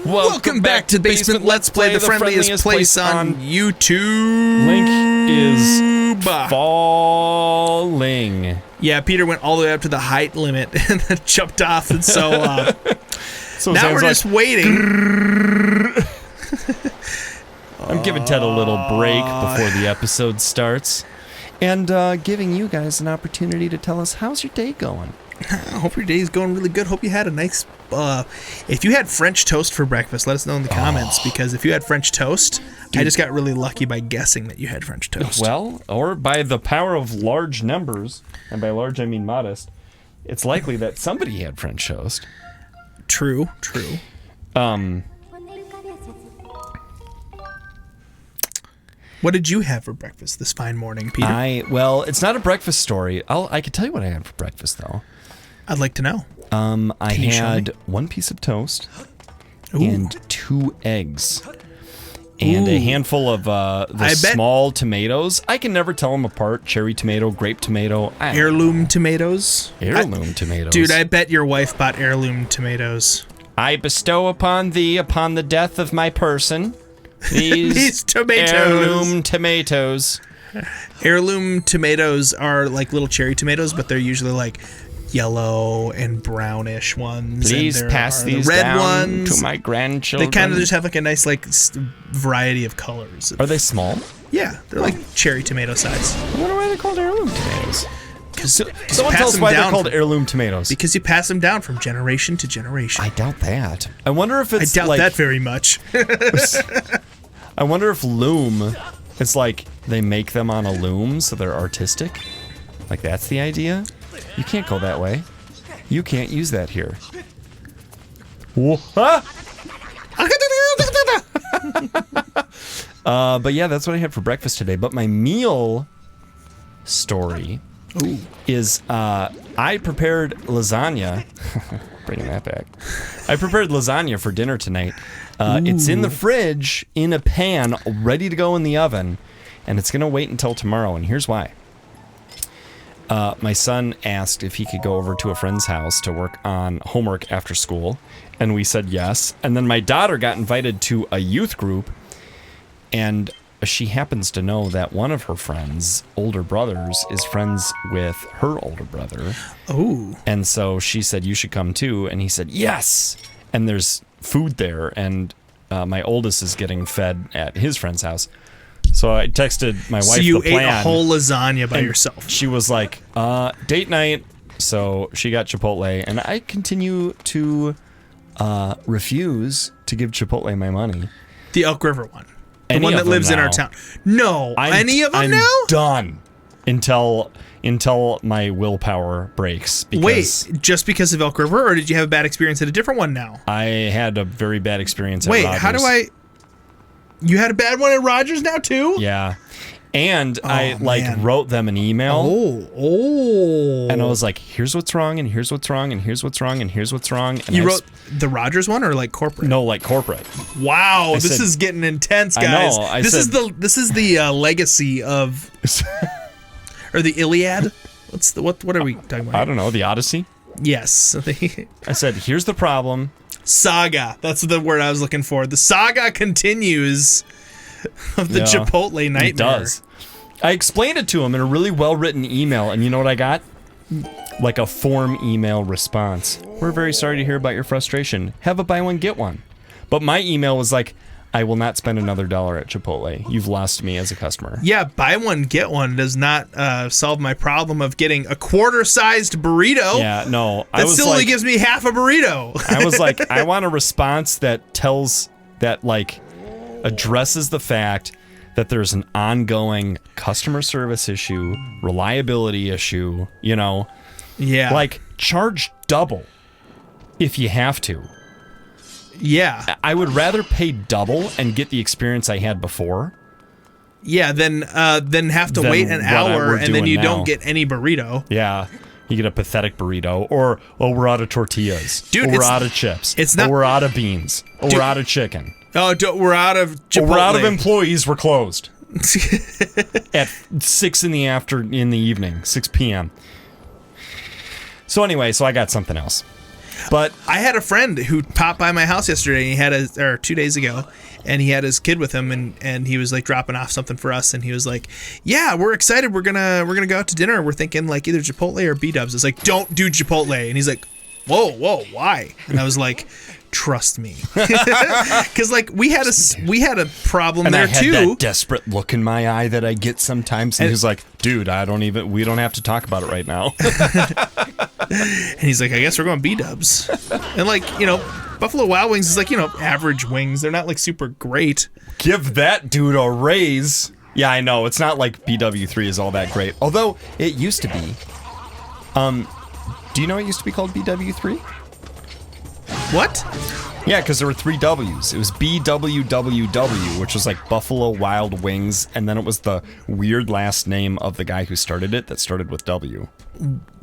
Welcome back to Basement Let's Play, the friendliest place on YouTube. Link is falling. Yeah, Peter went all the way up to the height limit and then jumped off, and so now we're just waiting. I'm giving Ted a little break before the episode starts, and giving you guys an opportunity to tell us, how's your day going? I hope your day's going really good. Hope you had a nice... if you had French toast for breakfast, let us know in the comments, because if you had French toast, dude, I just got really lucky by guessing that you had French toast. Well, or by the power of large numbers, and by large I mean modest, it's likely that somebody had French toast. True. What did you have for breakfast this fine morning, Peter? Well, it's not a breakfast story. I can tell you what I had for breakfast, though. I'd like to know. I had one piece of toast and 2 eggs and a handful of the small tomatoes. I can never tell them apart. Cherry tomato, grape tomato. Heirloom tomatoes? Heirloom tomatoes. Dude, I bet your wife bought heirloom tomatoes. I bestow upon thee, upon the death of my person, these tomatoes. Heirloom tomatoes. Heirloom tomatoes are like little cherry tomatoes, but they're usually like yellow and brownish ones. Please pass these red down ones to my grandchildren. They kind of just have like a nice like variety of colors. Are they small? Yeah, they're like cherry tomato size. I wonder why they're called heirloom tomatoes. Someone tell us why they're called heirloom tomatoes. Because you pass them down from generation to generation. I doubt that. I wonder if it's I doubt that very much. I wonder if loom, it's like they make them on a loom so they're artistic. Like that's the idea? You can't go that way. You can't use that here. But yeah, that's what I had for breakfast today. But my meal story is I prepared lasagna. Bringing that back. I prepared lasagna for dinner tonight. It's in the fridge, in a pan, ready to go in the oven, and it's going to wait until tomorrow, and here's why. My son asked if he could go over to a friend's house to work on homework after school, and we said yes. And then my daughter got invited to a youth group, and she happens to know that one of her friends' older brothers is friends with her older brother. Oh. And so she said, you should come too. And he said, yes. And there's food there. And my oldest is getting fed at his friend's house. So I texted my wife the plan. So you ate a whole lasagna by yourself. She was like, date night. So she got Chipotle. And I continue to refuse to give Chipotle my money. The Elk River one. The one that lives in our town. No, any of them now? I'm done until my willpower breaks. Wait, just because of Elk River, or did you have a bad experience at a different one now? I had a very bad experience at Rogers. Wait, how do I... You had a bad one at Rogers now, too? Yeah. And I wrote them an email. And I was like, here's what's wrong, and here's what's wrong, and here's what's wrong, and here's what's wrong. And you wrote the Rogers one or like corporate? No, like corporate. Wow, this is getting intense, guys. I know. This is the legacy of or the Iliad. What are we talking about? I don't know, the Odyssey? Yes. I said, here's the problem. Saga. That's the word I was looking for. The saga continues of the Chipotle nightmare. It does. I explained it to him in a really well-written email, and you know what I got? Like a form email response. We're very sorry to hear about your frustration. Have a buy one, get one. But my email was like, I will not spend another $1 at Chipotle. You've lost me as a customer. Yeah, buy one, get one does not solve my problem of getting a quarter-sized burrito. Yeah, no. That still only gives me half a burrito. I was like, I want a response that addresses the fact that there's an ongoing customer service issue, reliability issue, you know? Yeah. Like, charge double if you have to. Yeah. I would rather pay double and get the experience I had before. Yeah, then have to wait an hour and then you don't get any burrito. Yeah. You get a pathetic burrito, or we're out of tortillas. Dude, we're out of chips. We're out of beans. We're out of chicken. Oh, we're out of Chipotle. We're out of employees. We're closed at 6 in the evening, 6 p.m. So anyway, I got something else. But I had a friend who popped by my house yesterday. And he had or 2 days ago, and he had his kid with him, and he was like dropping off something for us, and he was like, "Yeah, we're excited. We're gonna go out to dinner. We're thinking like either Chipotle or B-Dubs." It's like, "Don't do Chipotle," and he's like, "Whoa, why?" And I was like, "Trust me," because like we had a problem and there I had too. that desperate look in my eye that I get sometimes, and he was like, "Dude, we don't have to talk about it right now." And he's like, "I guess we're going B-Dubs," and like Buffalo Wild Wings is like average wings. They're not like super great. Give that dude a raise. Yeah, I know. It's not like BW3 is all that great. Although it used to be. Do you know it used to be called BW3? What? Yeah, because there were 3 W's. It was BWWW, which was like Buffalo Wild Wings, and then it was the weird last name of the guy who started it that started with W.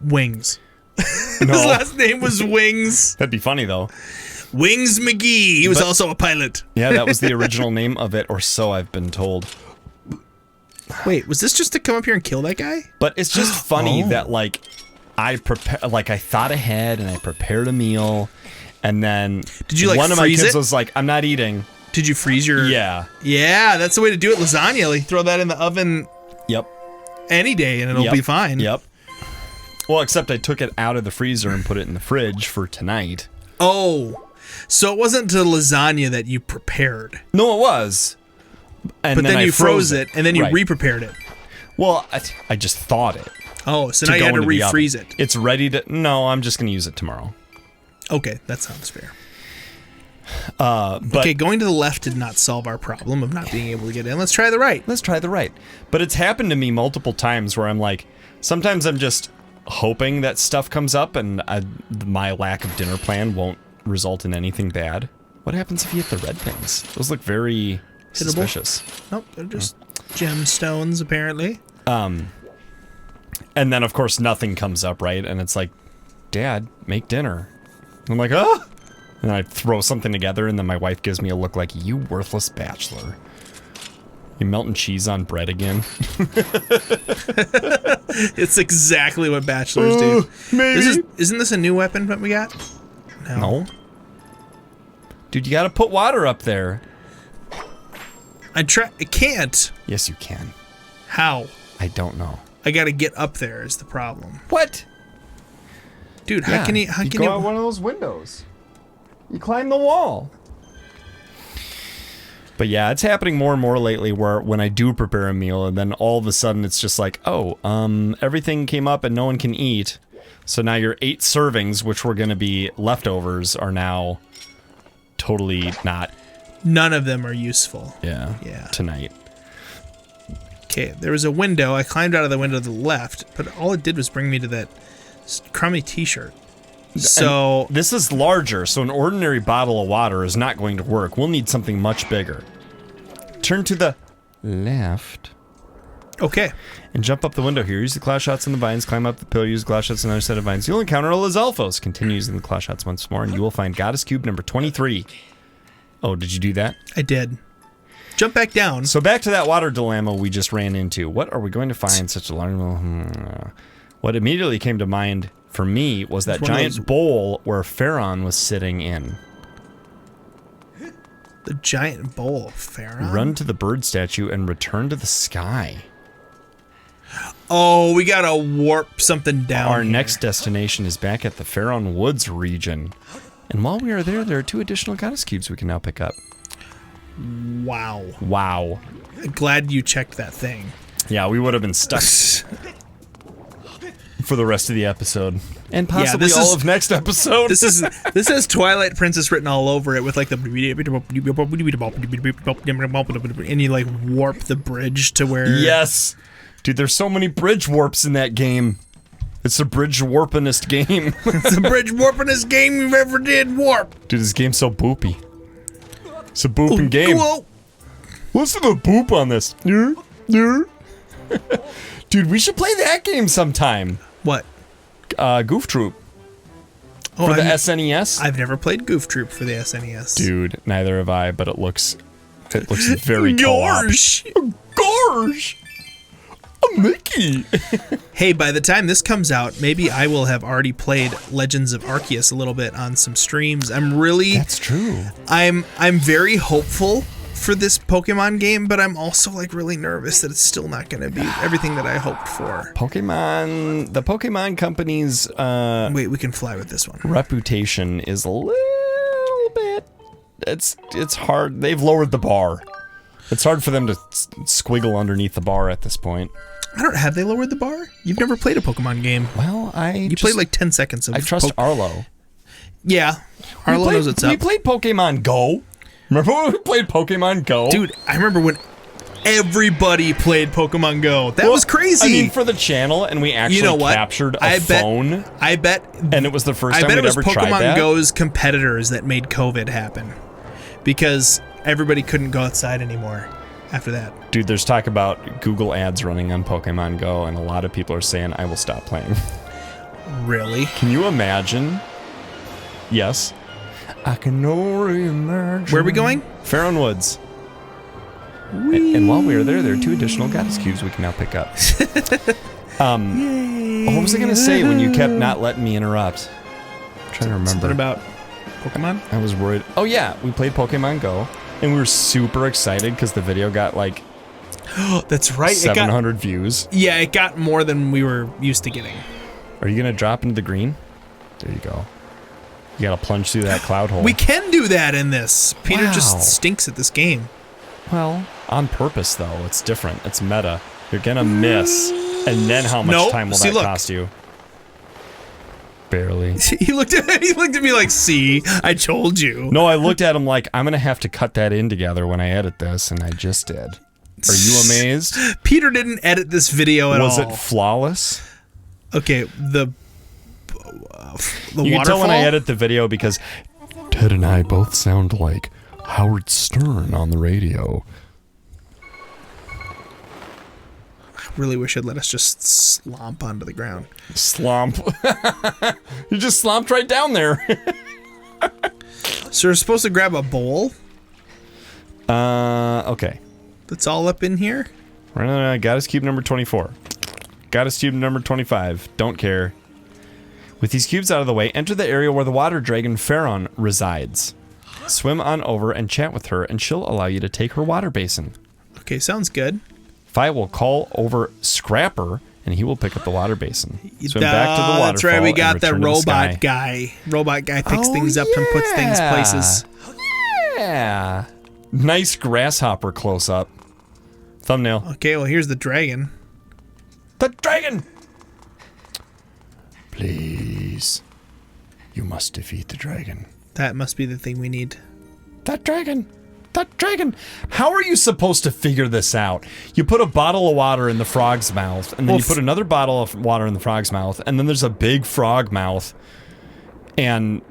Wings. No. His last name was Wings. That'd be funny, though. Wings McGee. He was also a pilot. Yeah, that was the original name of it, or so I've been told. Wait, was this just to come up here and kill that guy? But it's just funny that, like, I thought ahead, and I prepared a meal, and then did you, like, one of my freeze kids it? was like, "I'm not eating." Did you freeze your... Yeah. Yeah, that's the way to do it. Lasagna. Like, throw that in the oven Yep. any day, and it'll be fine. Yep. Well, except I took it out of the freezer and put it in the fridge for tonight. Oh, so it wasn't the lasagna that you prepared. No, it was. And but then you froze it, and then you re-prepared it. Well, I just thawed it. Oh, so now you had to refreeze it. It's ready to... No, I'm just going to use it tomorrow. Okay, that sounds fair. But okay, going to the left did not solve our problem of not being able to get in. Let's try the right. Let's try the right. But it's happened to me multiple times where I'm like... Sometimes I'm just hoping that stuff comes up and my lack of dinner plan won't result in anything bad. What happens if you hit the red things? Those look very suspicious. Nope, they're just gemstones, apparently. And then, of course, nothing comes up, right? And it's like, "Dad, make dinner." I'm like, "Oh!" And I throw something together, and then my wife gives me a look like, "You worthless bachelor. You melting cheese on bread again?" It's exactly what bachelors do. Maybe. Isn't this a new weapon that we got? No. Dude, you gotta put water up there. I can't. Yes, you can. How? I don't know. I gotta get up there is the problem. What? Dude, how can you go out one of those windows. You climb the wall. But yeah, it's happening more and more lately where when I do prepare a meal and then all of a sudden it's just like, "Oh, everything came up and no one can eat. So now your 8 servings, which were going to be leftovers, are now totally not." None of them are useful. Yeah. Yeah. Tonight. Okay, there was a window. I climbed out of the window to the left, but all it did was bring me to that crummy t-shirt. So and this is larger, so an ordinary bottle of water is not going to work. We'll need something much bigger. Turn to the left. Okay. And jump up the window here. Use the claw shots on the vines. Climb up the pillar. Use claw shots on another set of vines. You'll encounter a Lizalfos. Continue using the claw shots once more, and you will find Goddess Cube number 23. Oh, did you do that? I did. Jump back down. So back to that water dilemma we just ran into. What are we going to find such a large... What immediately came to mind for me was that giant bowl where Pharaon was sitting in. The giant bowl of Pharaon? Run to the bird statue and return to the sky. Oh, we gotta warp something down. Our next destination is back at the Pharaon Woods region. And while we are there are 2 additional goddess cubes we can now pick up. Wow. Wow. Glad you checked that thing. Yeah, we would have been stuck for the rest of the episode. And possibly all of next episode. This has Twilight Princess written all over it with like the and you like warp the bridge to where... Yes! Dude, there's so many bridge warps in that game. It's the bridge warpinest game. It's the bridge warpinest game you've ever did warp. Dude, this game's so boopy. It's a booping game. Whoa. Listen to the boop on this. Dude, we should play that game sometime. What? Goof Troop. For the SNES. I've never played Goof Troop for the SNES. Dude, neither have I, but it looks very co-op. Gorge! Gorge! A Mickey. Hey, by the time this comes out, maybe I will have already played Legends of Arceus a little bit on some streams. That's true. I'm very hopeful for this Pokemon game, but I'm also like really nervous that it's still not going to be everything that I hoped for. The Pokemon company's wait, we can fly with this one. Reputation is a little bit. It's hard. They've lowered the bar. It's hard for them to squiggle underneath the bar at this point. Have they lowered the bar? You've never played a Pokemon game. Well, you played like 10 seconds of I trust Arlo. Yeah. Arlo knows what's up. We played Pokemon Go. Remember when we played Pokemon Go? Dude, I remember when everybody played Pokemon Go. That was crazy. I mean, for the channel, and we actually captured a phone. I bet. And it was the first time we'd ever tried that. I bet it was Pokemon Go's competitors that made COVID happen. Because everybody couldn't go outside anymore after that. Dude, there's talk about Google ads running on Pokemon Go, and a lot of people are saying, I will stop playing. Really? Can you imagine? Yes. I can only imagine. Where are we going? Faron Woods. And while we are there are 2 additional goddess cubes we can now pick up. What was I going to say when you kept not letting me interrupt? I'm trying to remember. Something about Pokemon? I was worried. Oh yeah, we played Pokemon Go, and we were super excited because the video got like that's right, 700 views. Yeah, it got more than we were used to getting. Are you going to drop into the green? There you go. You gotta plunge through that cloud hole. We can do that in this. Peter just stinks at this game. Well, on purpose though. It's different. It's meta. You're gonna miss, and then how much time will that cost you? Barely. He looked at me like, "See, I told you." No, I looked at him like, I'm gonna have to cut that in together when I edit this, and I just did. Are you amazed? Peter didn't edit this video at all. Was it flawless? Okay, the you waterfall? Can tell when I edit the video because Ted and I both sound like Howard Stern on the radio. I really wish it let us just slomp onto the ground. Slomp. You just slomped right down there. So we're supposed to grab a bowl? Okay. That's all up in here? Goddess cube number 24. Goddess cube number 25. Don't care. With these cubes out of the way, enter the area where the water dragon Faron resides. Swim on over and chat with her, and she'll allow you to take her water basin. Okay, sounds good. Fi will call over Scrapper, and he will pick up the water basin. Swim back to the waterfall. That's right, we got that robot guy. Robot guy picks things up and puts things places. Yeah. Nice grasshopper close-up. Thumbnail. Okay, well, here's the dragon. The dragon! Please. You must defeat the dragon. That must be the thing we need. That dragon! That dragon! How are you supposed to figure this out? You put a bottle of water in the frog's mouth, and then you put another bottle of water in the frog's mouth, and then there's a big frog mouth, and...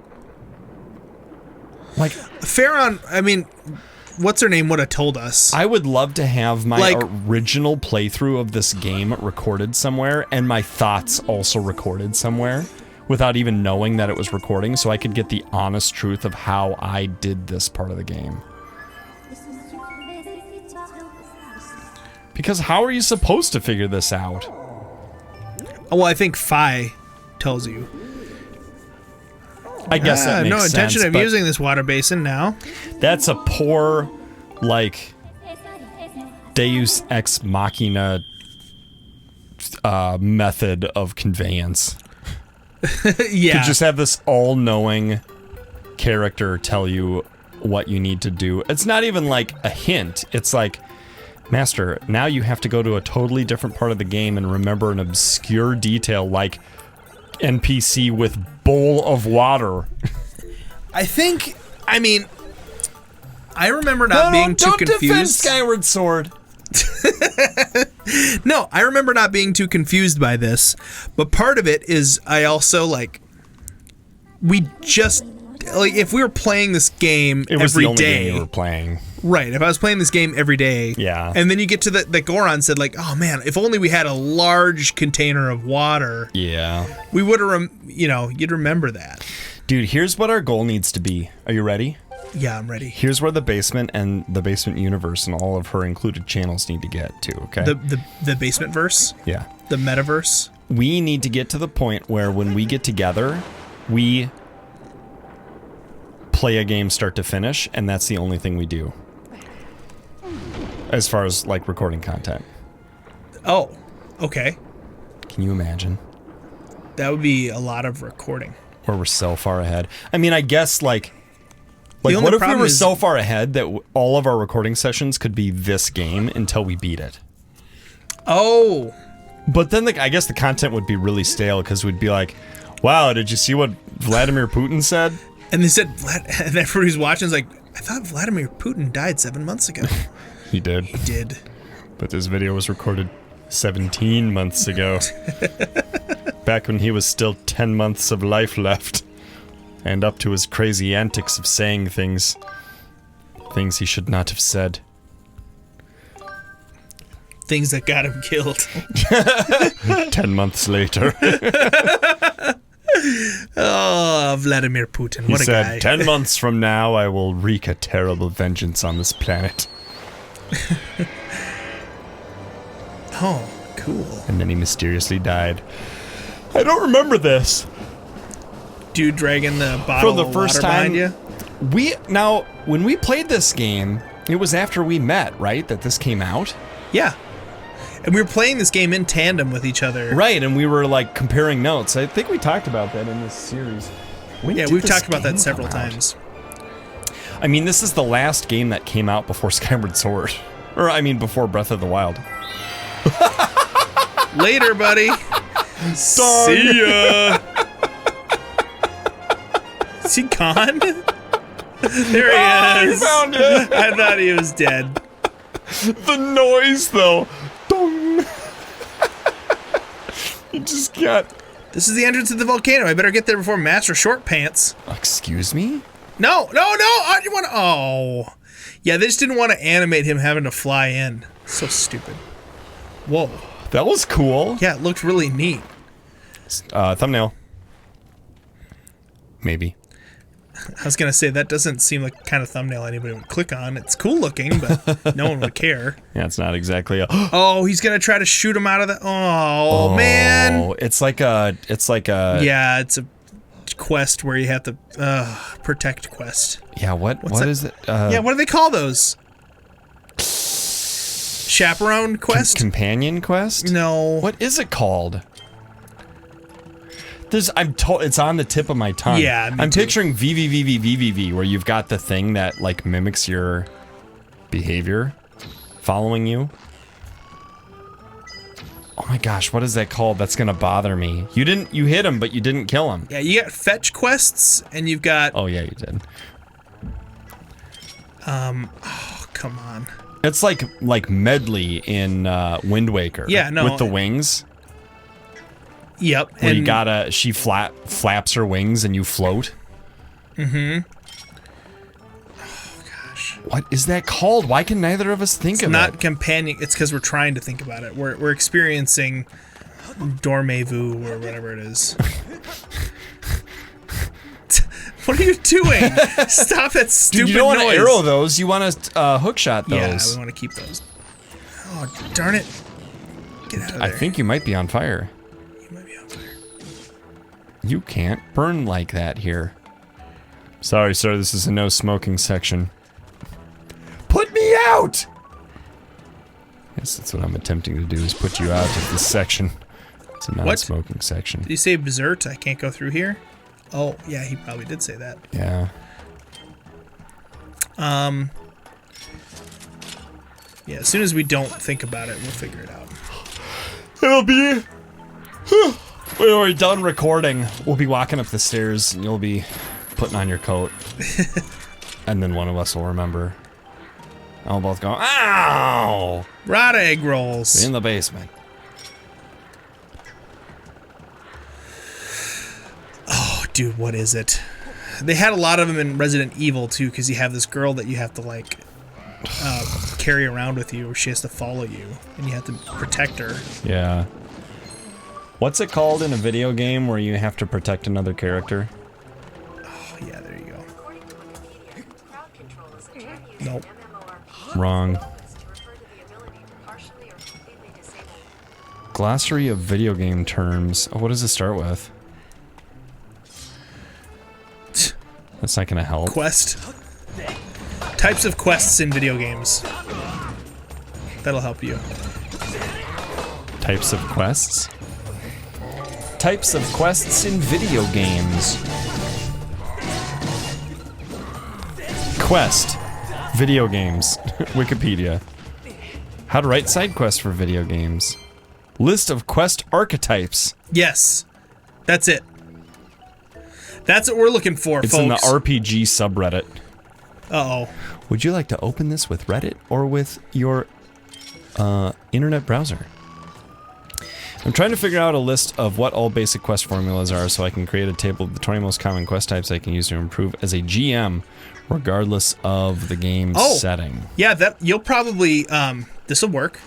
like... Faron, I mean... What's her name would have told us. I would love to have my original playthrough of this game recorded somewhere, and my thoughts also recorded somewhere, without even knowing that it was recording, so I could get the honest truth of how I did this part of the game. Because how are you supposed to figure this out? Well, I think Fi tells you. I guess that makes no intention sense, of using this water basin now. That's a poor, like, Deus Ex Machina method of conveyance. Yeah. To just have this all-knowing character tell you what you need to do. It's not even like a hint. It's like, Master, now you have to go to a totally different part of the game and remember an obscure detail like NPC with bowl of water. I mean, I remember not being too confused. Don't defend Skyward Sword. No, I remember not being too confused by this, but part of it is I also, like, we just, like, if we were playing this game every day. It was the only game you were playing. Right, if I was playing this game every day. Yeah. And then you get to the Goron said, like, oh man, if only we had a large container of water. Yeah. We would have, you'd remember that. Dude, here's what our goal needs to be. Are you ready? Yeah, I'm ready. Here's where the basement and the basement universe and all of her included channels need to get to, okay? The basement verse? Yeah. The metaverse? We need to get to the point where when we get together, we play a game start to finish, and that's the only thing we do. As far as, like, recording content. Oh, okay. Can you imagine? That would be a lot of recording. Where we're so far ahead. I mean, I guess, like only what if we problem were is- so far ahead that all of our recording sessions could be this game until we beat it? Oh. But then, I guess the content would be really stale because we'd be like, wow, did you see what Vladimir Putin said? And they said, and everybody's watching is like, I thought Vladimir Putin died 7 months ago. He did. He did. But this video was recorded 17 months ago. Back when he was still 10 months of life left. And up to his crazy antics of saying things. Things he should not have said. Things that got him killed. 10 months later. Oh, Vladimir Putin. He What a said, guy. 10 months from now, I will wreak a terrible vengeance on this planet. Oh, cool. And then he mysteriously died. I don't remember this. Dude dragging the bottle For the first of water time, behind you? Now, when we played this game, it was after we met, right? That this came out? Yeah. And we were playing this game in tandem with each other. Right, and we were, like, comparing notes. I think we talked about that in this series. When Yeah, did we've this talked about game that several come out? times. I mean, this is the last game that came out before Skyward Sword. Or, I mean, before Breath of the Wild. Later, buddy. See ya. Is he gone? There he is. Found it! I thought he was dead. The noise, though. Dong. You just got... This is the entrance to the volcano. I better get there before Master Short Pants. Excuse me? No. Oh, you want to... Oh. Yeah, they just didn't want to animate him having to fly in. So stupid. Whoa. That was cool. Yeah, it looked really neat. Thumbnail. Maybe. I was going to say, that doesn't seem like the kind of thumbnail anybody would click on. It's cool looking, but no one would care. Yeah, it's not exactly a... Oh, he's going to try to shoot him out of the... Oh, man. It's like a... Yeah, it's a quest where you have to... protect quest. Yeah, what that? is it? Yeah, what do they call those? Chaperone quest? Companion quest? No. What is it called? It's on the tip of my tongue. Yeah, me I'm too. picturing VVVVVVV, where you've got the thing that, like, mimics your behavior following you. Oh my gosh, what is that called? That's gonna bother me. You hit him, but you didn't kill him. Yeah, you got fetch quests, and you've got... Oh yeah, you did. Oh, come on. It's like Medley in Wind Waker. Yeah, no. With the wings. Yep. Where you gotta, she flaps her wings and you float. Mm-hmm. Oh, gosh. What is that called? Why can neither of us think It's of not it? companion. It's because we're trying to think about it. We're experiencing Dormevu or whatever it is. What are you doing? Stop that stupid You don't want to noise. arrow those. You want to hook shot those. Yeah, we want to keep those. Oh, darn it. Get out of there. I think you might be on fire. You might be on fire. You can't burn like that here. Sorry, sir. This is a no smoking section. Put me out! Yes, that's what I'm attempting to do, is put you out of this section. It's a non-smoking section. Did you say Berserk? I can't go through here? Oh, yeah, he probably did say that. Yeah. Yeah, as soon as we don't think about it, we'll figure it out. It'll be... When we're done recording, we'll be walking up the stairs and you'll be putting on your coat. And then one of us will remember. And we'll both go, ow! Rod egg rolls. In the basement. Oh, dude, what is it? They had a lot of them in Resident Evil, too, because you have this girl that you have to, like, carry around with you, or she has to follow you, and you have to protect her. Yeah. What's it called in a video game where you have to protect another character? Oh, yeah, there you go. Nope. Wrong. Glossary of video game terms. Oh, what does it start with? That's not gonna help. Quest. Types of quests in video games. That'll help you. Types of quests? Types of quests in video games. Quest. Video games. Wikipedia. How to write side quests for video games. List of quest archetypes. Yes. That's it. That's what we're looking for, It's folks. in the RPG subreddit. Uh-oh. Would you like to open this with Reddit or with your internet browser? I'm trying to figure out a list of what all basic quest formulas are so I can create a table of the 20 most common quest types I can use to improve as a GM, regardless of the game's setting. Yeah, that you'll probably this'll work.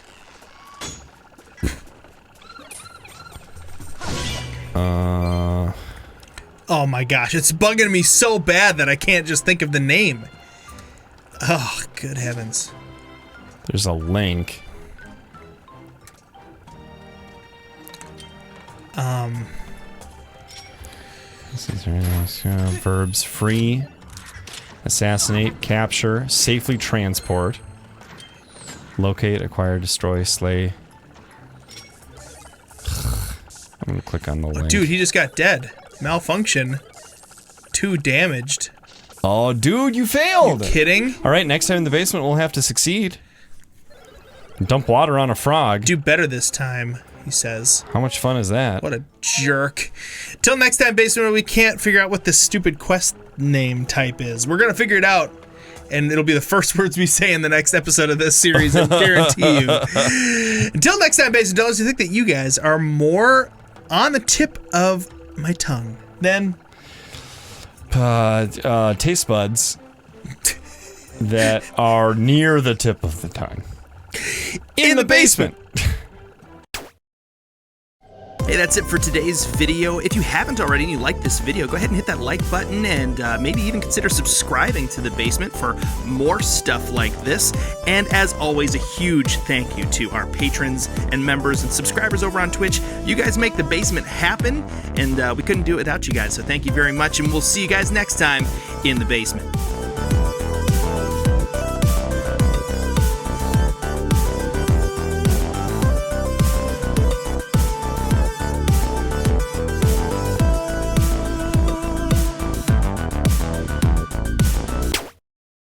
Oh my gosh, it's bugging me so bad that I can't just think of the name. Oh, good heavens. There's a link. This is verbs: free, assassinate, capture, safely transport, locate, acquire, destroy, slay. I'm gonna click on the link. Dude, he just got dead. Malfunction. 2 damaged. Oh, dude, you failed! Kidding? All right, next time in the basement, we'll have to succeed. Dump water on a frog. Do better this time, he says. How much fun is that? What a jerk. Till next time, basement, we can't figure out what this stupid quest name type is. We're gonna figure it out, and it'll be the first words we say in the next episode of this series, I guarantee you. Until next time, basement dwellers, I think that you guys are more on the tip of my tongue than taste buds that are near the tip of the tongue. In the basement. Hey, that's it for today's video. If you haven't already and you like this video, go ahead and hit that like button and maybe even consider subscribing to The Basement for more stuff like this. And as always, a huge thank you to our patrons and members and subscribers over on Twitch. You guys make The Basement happen, and we couldn't do it without you guys, so thank you very much, and we'll see you guys next time in The Basement.